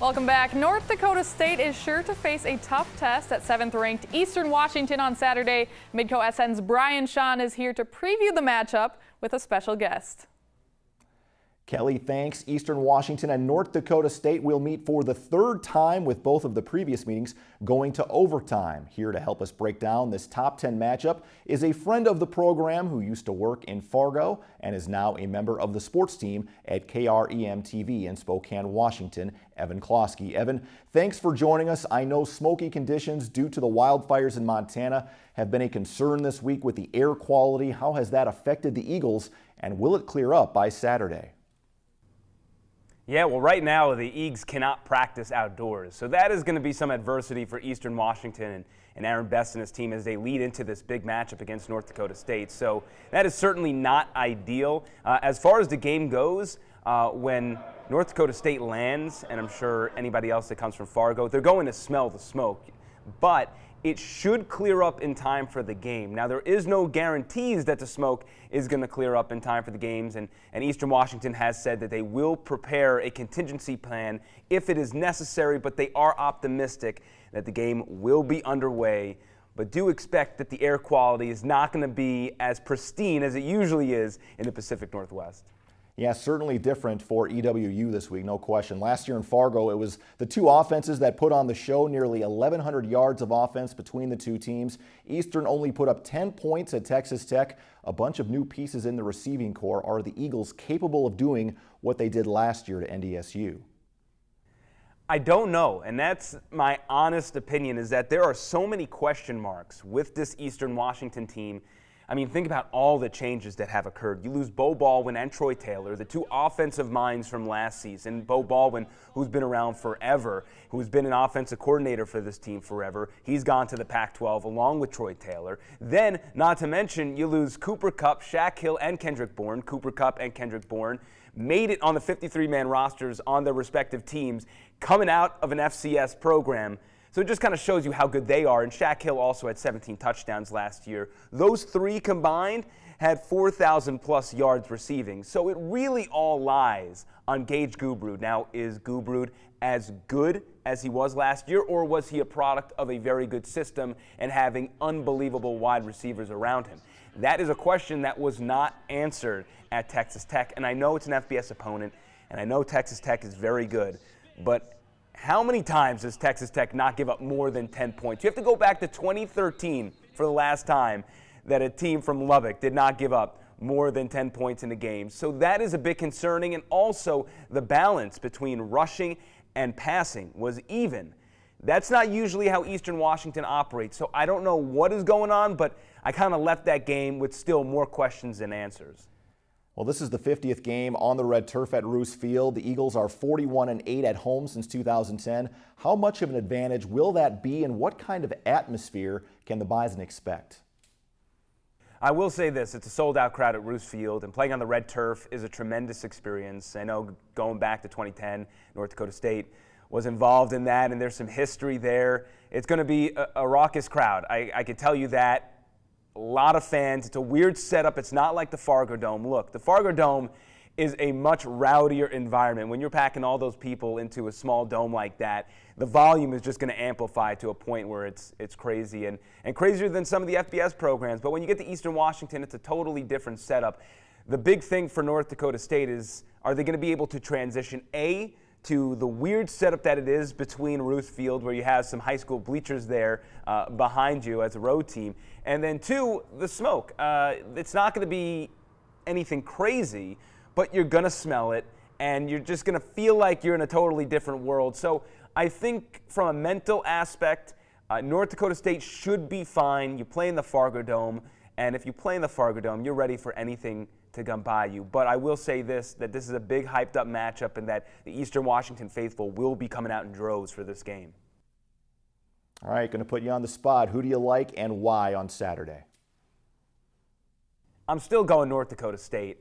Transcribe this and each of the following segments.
Welcome back. North Dakota State is sure to face a tough test at 7th-ranked Eastern Washington on Saturday. Midco SN's Shawn is here to preview the matchup with a special guest. Kelly, thanks. Eastern Washington and North Dakota State will meet for the third time, with both of the previous meetings going to overtime. Here to help us break down this top 10 matchup is a friend of the program who used to work in Fargo and is now a member of the sports team at KREM-TV in Spokane, Washington, Evan Closky. Evan, thanks for joining us. I know smoky conditions due to the wildfires in Montana have been a concern this week with the air quality. How has that affected the Eagles, and will it clear up by Saturday? Yeah, well, right now the Eags cannot practice outdoors, so that is going to be some adversity for Eastern Washington and Aaron Best and his team as they lead into this big matchup against North Dakota State. So that is certainly not ideal. As far as the game goes, when North Dakota State lands, and I'm sure anybody else that comes from Fargo, they're going to smell the smoke. But it should clear up in time for the game. Now, there is no guarantees that the smoke is going to clear up in time for the games, and Eastern Washington has said that they will prepare a contingency plan if it is necessary, but they are optimistic that the game will be underway. But do expect that the air quality is not going to be as pristine as it usually is in the Pacific Northwest. Yeah, certainly different for EWU this week, no question. Last year in Fargo, it was the two offenses that put on the show, nearly 1,100 yards of offense between the two teams. Eastern only put up 10 points at Texas Tech. A bunch of new pieces in the receiving corps. Are the Eagles capable of doing what they did last year to NDSU? I don't know, and that's my honest opinion, is that there are so many question marks with this Eastern Washington team. I mean, think about all the changes that have occurred. You lose Bo Baldwin and Troy Taylor, the two offensive minds from last season. Bo Baldwin, who's been around forever, who's been an offensive coordinator for this team forever. He's gone to the Pac-12 along with Troy Taylor. Then, not to mention, you lose Cooper Kupp, Shaq Hill, and Kendrick Bourne. Cooper Kupp and Kendrick Bourne made it on the 53-man rosters on their respective teams coming out of an FCS program. So it just kind of shows you how good they are. And Shaq Hill also had 17 touchdowns last year. Those three combined had 4,000-plus yards receiving. So it really all lies on Gage Gubrud. Now, is Gubrud as good as he was last year, or was he a product of a very good system and having unbelievable wide receivers around him? That is a question that was not answered at Texas Tech. And I know it's an FBS opponent, and I know Texas Tech is very good, but how many times does Texas Tech not give up more than 10 points? You have to go back to 2013 for the last time that a team from Lubbock did not give up more than 10 points in a game. So that is a bit concerning, and also the balance between rushing and passing was even. That's not usually how Eastern Washington operates, so I don't know what is going on, but I kind of left that game with still more questions than answers. Well, this is the 50th game on the red turf at Roos Field. The Eagles are 41-8 at home since 2010. How much of an advantage will that be, and what kind of atmosphere can the Bison expect? I will say this, it's a sold-out crowd at Roos Field, and playing on the red turf is a tremendous experience. I know going back to 2010, North Dakota State was involved in that, and there's some history there. It's going to be a raucous crowd. I can tell you that. A lot of fans. It's a weird setup. It's not like the Fargo Dome. Look, the Fargo Dome is a much rowdier environment. When you're packing all those people into a small dome like that, the volume is just going to amplify to a point where it's crazy and crazier than some of the FBS programs. But when you get to Eastern Washington, it's a totally different setup. The big thing for North Dakota State is, are they going to be able to transition, A, to the weird setup that it is between Roos Field, where you have some high school bleachers there behind you as a road team, and then 2, the smoke. It's not going to be anything crazy, but you're going to smell it, and you're just going to feel like you're in a totally different world. So I think from a mental aspect, North Dakota State should be fine. You play in the Fargo Dome, and if you play in the Fargo Dome, you're ready for anything to come by you. But I will say this, that this is a big hyped up matchup, and that the Eastern Washington faithful will be coming out in droves for this game. All right, going to put you on the spot. Who do you like and why on Saturday? I'm still going North Dakota State.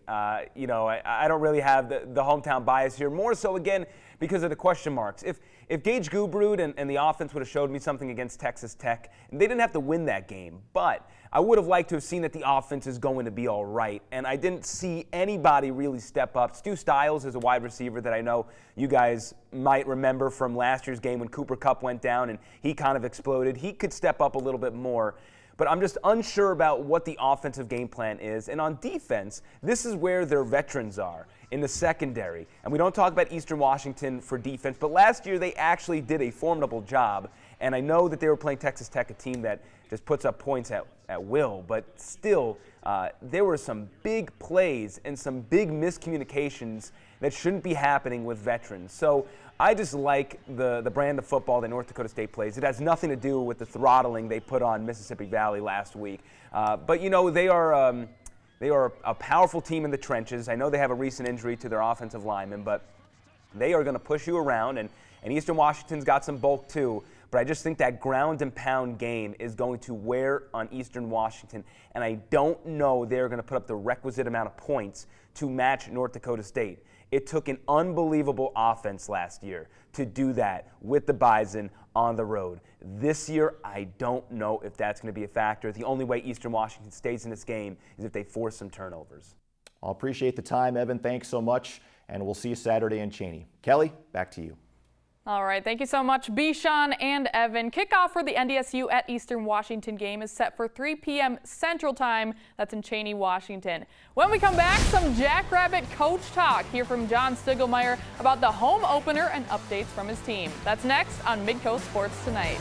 You know, I don't really have the hometown bias here, more so, again, because of the question marks. If Gage Gubrud and the offense would have showed me something against Texas Tech, and they didn't have to win that game, but I would have liked to have seen that the offense is going to be all right, and I didn't see anybody really step up. Stu Stiles is a wide receiver that I know you guys might remember from last year's game when Cooper Kupp went down and he kind of exploded. He could step up a little bit more. But I'm just unsure about what the offensive game plan is. And on defense, this is where their veterans are, in the secondary. And we don't talk about Eastern Washington for defense, but last year they actually did a formidable job. And I know that they were playing Texas Tech, a team that just puts up points at will, but still, there were some big plays and some big miscommunications that shouldn't be happening with veterans. So I just like the brand of football that North Dakota State plays. It has nothing to do with the throttling they put on Mississippi Valley last week. But, you know, they are a powerful team in the trenches. I know they have a recent injury to their offensive lineman, but they are going to push you around, and Eastern Washington's got some bulk too. But I just think that ground and pound game is going to wear on Eastern Washington, and I don't know they're going to put up the requisite amount of points to match North Dakota State. It took an unbelievable offense last year to do that with the Bison on the road. This year, I don't know if that's going to be a factor. The only way Eastern Washington stays in this game is if they force some turnovers. I'll appreciate the time, Evan. Thanks so much, and we'll see you Saturday in Cheney. Kelly, back to you. All right, thank you so much, Shawn and Evan. Kickoff for the NDSU at Eastern Washington game is set for 3 p.m. Central Time. That's in Cheney, Washington. When we come back, some Jackrabbit coach talk. Hear from John Stiglmeyer about the home opener and updates from his team. That's next on Midco Sports Tonight.